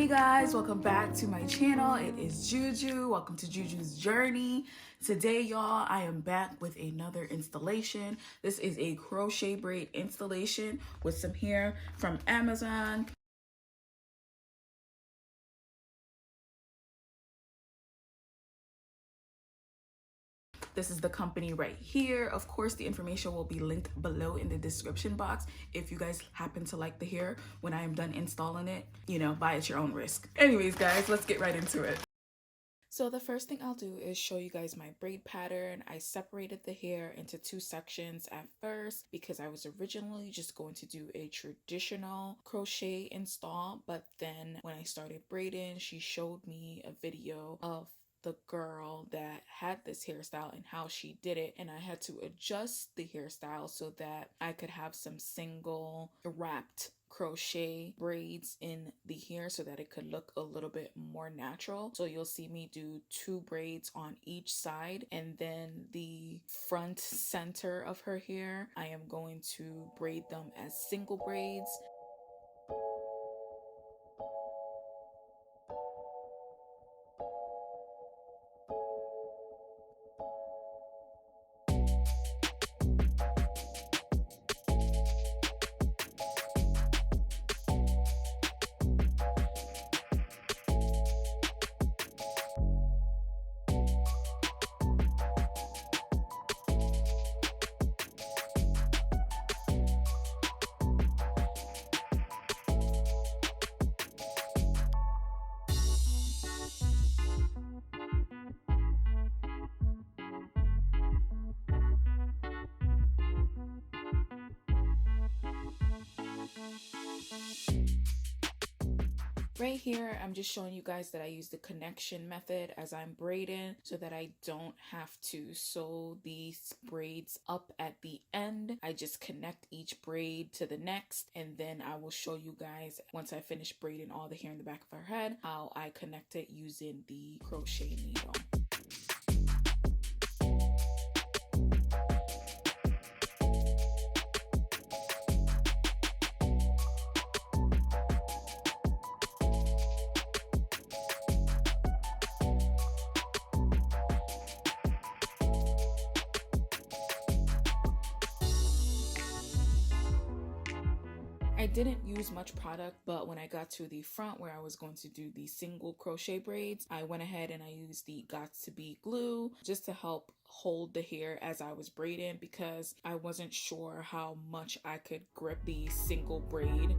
Hey guys, welcome back to my channel. It is JuJu. Welcome to JuJu's Journey. Today, y'all, I am back with another installation. This is a crochet braid installation with some hair from Amazon. This is the company right here. Of course, the information will be linked below in the description box. If you guys happen to like the hair when I am done installing it, you know, buy at your own risk. Anyways, guys, let's get right into it. So the first thing I'll do is show you guys my braid pattern. I separated the hair into two sections at first because I was originally just going to do a traditional crochet install, but then when I started braiding, she showed me a video of the girl that had this hairstyle and how she did it, and I had to adjust the hairstyle so that I could have some single wrapped crochet braids in the hair so that it could look a little bit more natural. So you'll see me do two braids on each side, and then the front center of her hair I am going to braid them as single braids. Right here, I'm just showing you guys that I use the connection method as I'm braiding so that I don't have to sew these braids up at the end. I just connect each braid to the next, and then I will show you guys once I finish braiding all the hair in the back of her head how I connect it using the crochet needle. I didn't use much product, but when I got to the front where I was going to do the single crochet braids, I went ahead and I used the Got2b glue just to help hold the hair as I was braiding because I wasn't sure how much I could grip the single braid.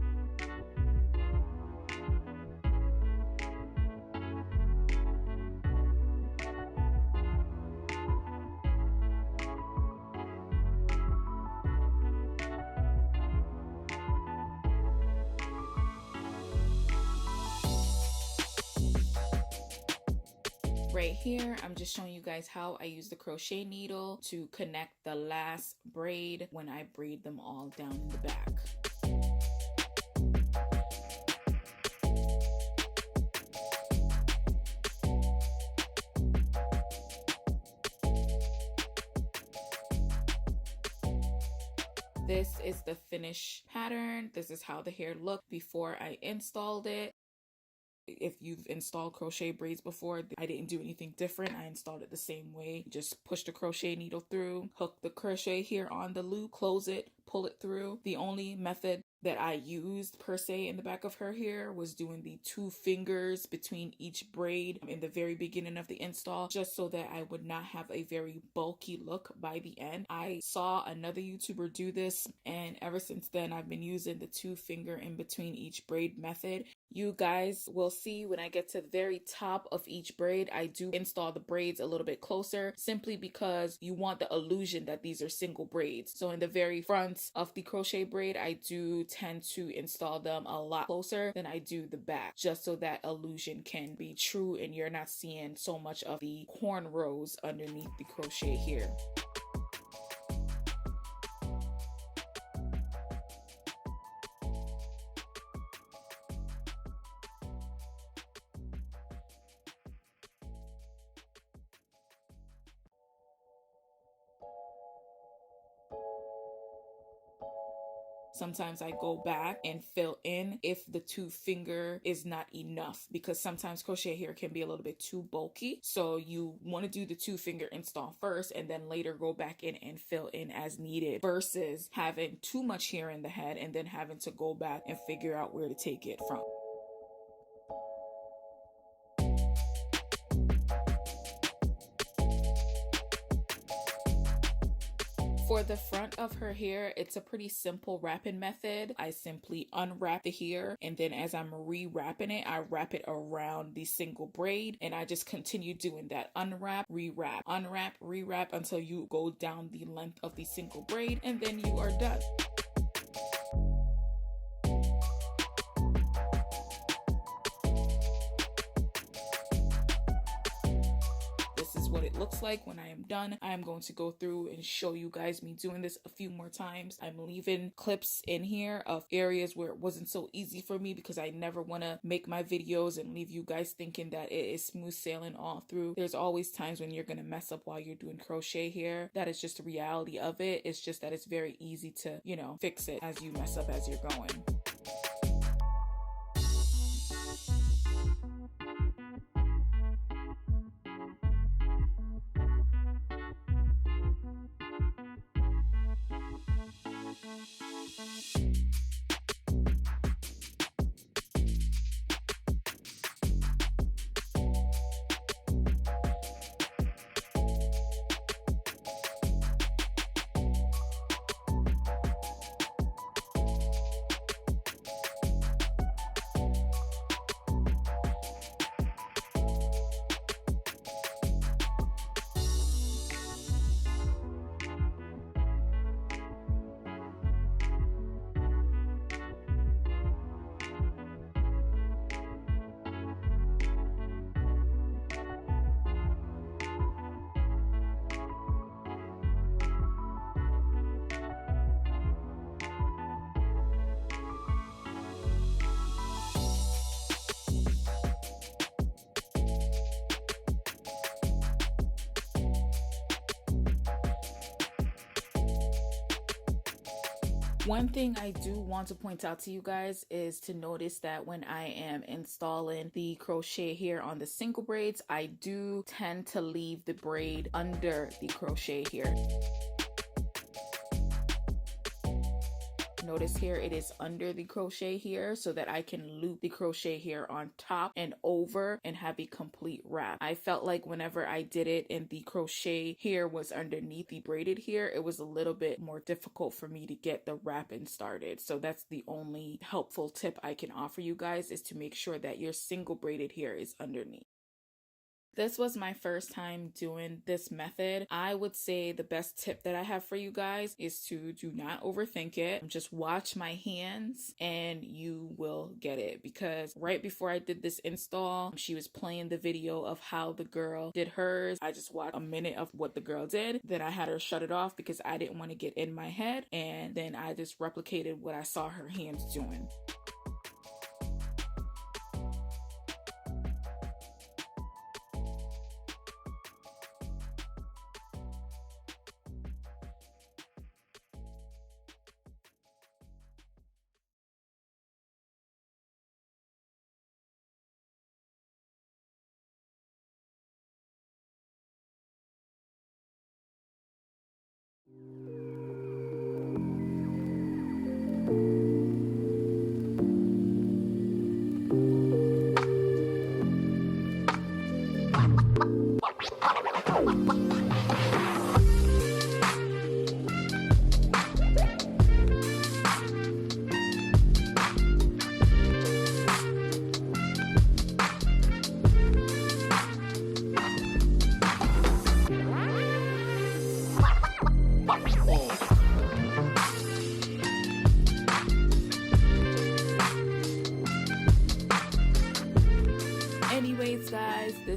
Right here, I'm just showing you guys how I use the crochet needle to connect the last braid when I braid them all down in the back. This is the finished pattern. This is how the hair looked before I installed it. If you've installed crochet braids before, I didn't do anything different. I installed it the same way. Just push the crochet needle through, hook the crochet here on the loop, close it, pull it through. The only method that I used per se in the back of her hair was doing the 2 fingers between each braid in the very beginning of the install, just so that I would not have a very bulky look by the end. I saw another YouTuber do this, and ever since then I've been using the 2 finger in between each braid method. You guys will see when I get to the very top of each braid, I do install the braids a little bit closer simply because you want the illusion that these are single braids. So in the very front of the crochet braid, I do tend to install them a lot closer than I do the back, just so that illusion can be true and you're not seeing so much of the cornrows underneath the crochet here. Sometimes I go back and fill in if the 2-finger is not enough, because sometimes crochet hair can be a little bit too bulky. So you want to do the 2-finger install first and then later go back in and fill in as needed, versus having too much hair in the head and then having to go back and figure out where to take it from. For the front of her hair, it's a pretty simple wrapping method. I simply unwrap the hair, and then as I'm re-wrapping it, I wrap it around the single braid, and I just continue doing that. Unwrap, rewrap, unwrap, rewrap until you go down the length of the single braid, and then you are done. What it looks like when I am done. I am going to go through and show you guys me doing this a few more times. I'm leaving clips in here of areas where it wasn't so easy for me, because I never want to make my videos and leave you guys thinking that it is smooth sailing all through. There's always times when you're going to mess up while you're doing crochet hair. That is just the reality of it. It's just that it's very easy to, you know, fix it as you mess up as you're going. One thing I do want to point out to you guys is to notice that when I am installing the crochet here on the single braids, I do tend to leave the braid under the crochet here. Notice here it is under the crochet here, so that I can loop the crochet here on top and over and have a complete wrap. I felt like whenever I did it and the crochet here was underneath the braided here, it was a little bit more difficult for me to get the wrapping started. So that's the only helpful tip I can offer you guys, is to make sure that your single braided here is underneath. This was my first time doing this method. I would say the best tip that I have for you guys is to do not overthink it. Just watch my hands and you will get it. Because right before I did this install, she was playing the video of how the girl did hers. I just watched a minute of what the girl did. Then I had her shut it off because I didn't want to get in my head. And then I just replicated what I saw her hands doing.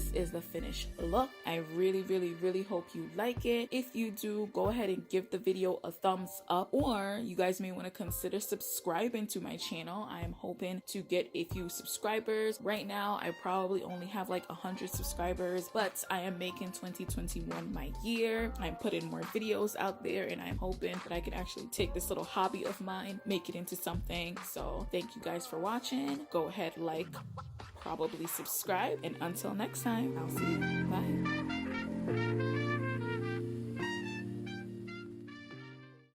this is the finished look. I really hope you like it. If you do, go ahead and give the video a thumbs up, or you guys may want to consider subscribing to my channel. I am hoping to get a few subscribers. Right now I probably only have like 100 subscribers, but I am making 2021 my year. I'm putting more videos out there, and I'm hoping that I can actually take this little hobby of mine, make it into something. So thank you guys for watching. Go ahead, like, probably subscribe, and until next time, I'll see you. Bye.